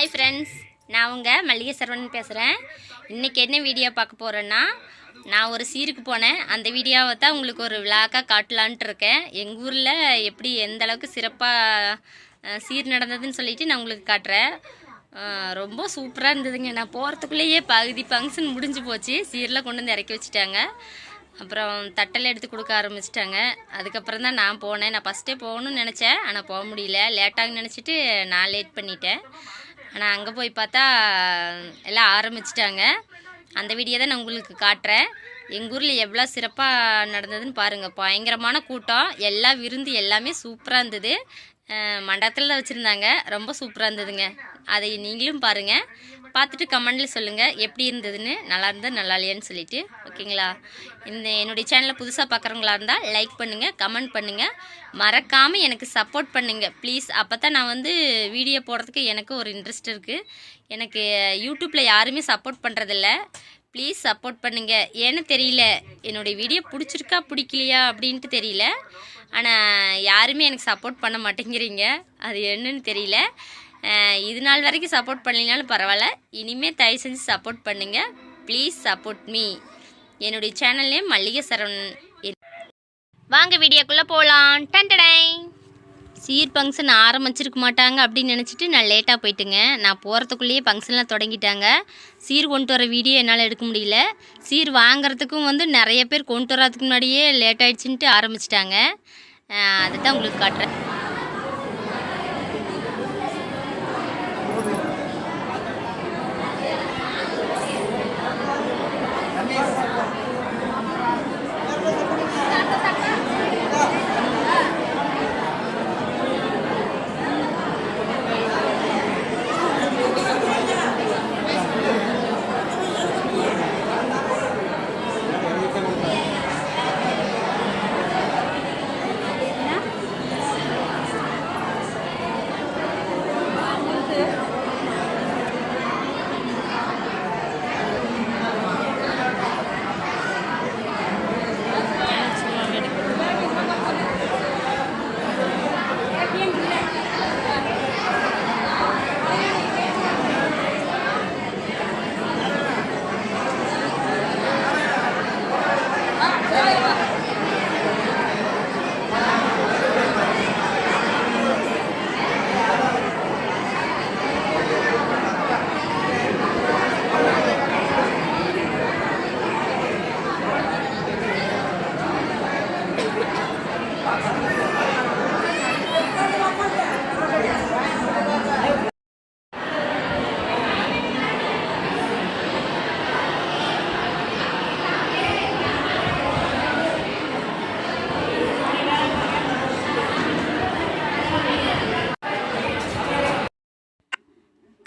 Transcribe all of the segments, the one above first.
Hi friends, நான் உங்கள் மல்லிகை சரவணன் பேசுகிறேன். இன்றைக்கி என்ன வீடியோ பார்க்க போகிறேன்னா, நான் ஒரு சீருக்கு போனேன். அந்த வீடியோவை தான் உங்களுக்கு ஒரு விழாக்காக காட்டலான்ட்டு இருக்கேன். எங்கள் ஊரில் எப்படி எந்த அளவுக்கு சிறப்பாக சீர் நடந்ததுன்னு சொல்லிட்டு நான் உங்களுக்கு காட்டுறேன். ரொம்ப சூப்பராக இருந்ததுங்க. நான் போகிறதுக்குள்ளேயே பகுதி ஃபங்க்ஷன் முடிஞ்சு போச்சு. சீரில் கொண்டு வந்து இறக்கி வச்சுட்டாங்க. அப்புறம் தட்டெல்லாம் எடுத்து கொடுக்க ஆரம்பிச்சிட்டாங்க. அதுக்கப்புறம் தான் நான் போனேன். நான் ஃபஸ்ட்டே போகணும்னு நினச்சேன், ஆனால் போக முடியல. லேட்டாக நினச்சிட்டு நான் லேட் பண்ணிட்டேன். ஆனால் அங்கே போய் பார்த்தா எல்லாம் ஆரம்பிச்சிட்டாங்க. அந்த வீடியோ தான் நான் உங்களுக்கு காட்டுறேன். எங்கள் ஊரில் எவ்வளோ சிறப்பாக நடந்ததுன்னு பாருங்கள். பயங்கரமான கூட்டம், எல்லா விருந்து எல்லாமே சூப்பராக இருந்தது. மண்டபத்தில் தான் வச்சுருந்தாங்க. ரொம்ப சூப்பராக இருந்ததுங்க. அதை நீங்களும் பாருங்கள். பார்த்துட்டு கமெண்டில் சொல்லுங்கள் எப்படி இருந்ததுன்னு. நல்லா இருந்தால் நல்லா இல்லையான்னு சொல்லிவிட்டு. ஓகேங்களா? என்னுடைய சேனலை புதுசாக பார்க்குறவங்களா இருந்தால் லைக் பண்ணுங்கள், கமெண்ட் பண்ணுங்கள், மறக்காமல் எனக்கு சப்போர்ட் பண்ணுங்கள் ப்ளீஸ். அப்போ தான் நான் வீடியோ போடுறதுக்கு எனக்கு ஒரு இன்ட்ரெஸ்ட் இருக்குது. எனக்கு யூடியூப்பில் யாருமே சப்போர்ட் பண்ணுறதில்ல. ப்ளீஸ் சப்போர்ட் பண்ணுங்கள். ஏன்னு தெரியல, என்னுடைய வீடியோ பிடிச்சிருக்கா பிடிக்கலையா அப்படின்ட்டு தெரியல. ஆனால் யாருமே எனக்கு சப்போர்ட் பண்ண மாட்டேங்கிறீங்க. அது என்னன்னு தெரியல. இது நாள் வரைக்கும் சப்போர்ட் பண்ணலினாலும் பரவாயில்ல. இனிமேல் தயவு செஞ்சு சப்போர்ட் பண்ணுங்கள் ப்ளீஸ். Support me. என்னுடைய சேனல்லே மல்லிகை சரவணன். வாங்க வீடியோக்குள்ளே போகலாம். டன்டடை. சீர் ஃபங்க்ஷன் ஆரம்பிச்சிருக்க மாட்டாங்க அப்படின்னு நினச்சிட்டு நான் லேட்டாக போயிட்டுங்க. நான் போகிறதுக்குள்ளேயே ஃபங்க்ஷன்லாம் தொடங்கிட்டாங்க. சீர் கொண்டு வர வீடியோ என்னால் எடுக்க முடியல. சீர் வாங்கிறதுக்கும் நிறைய பேர் கொண்டு வர்றதுக்கு முன்னாடியே லேட் ஆகிடுச்சின்ட்டு ஆரம்பிச்சிட்டாங்க. அதை தான் உங்களுக்கு காட்டுறேன்.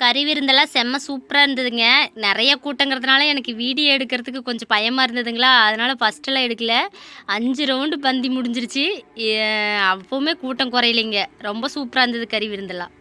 கறி விருந்தெல்லாம் செம்ம சூப்பராக இருந்ததுங்க. நிறைய கூட்டங்கிறதுனால எனக்கு வீடியோ எடுக்கிறதுக்கு கொஞ்சம் பயமாக இருந்ததுங்களா, அதனால் ஃபஸ்ட்டெல்லாம் எடுக்கல. 5 ரவுண்டு பந்தி முடிஞ்சிருச்சு. அப்போவுமே கூட்டம் குறையிலைங்க. ரொம்ப சூப்பராக இருந்தது கறி விருந்தெல்லாம்.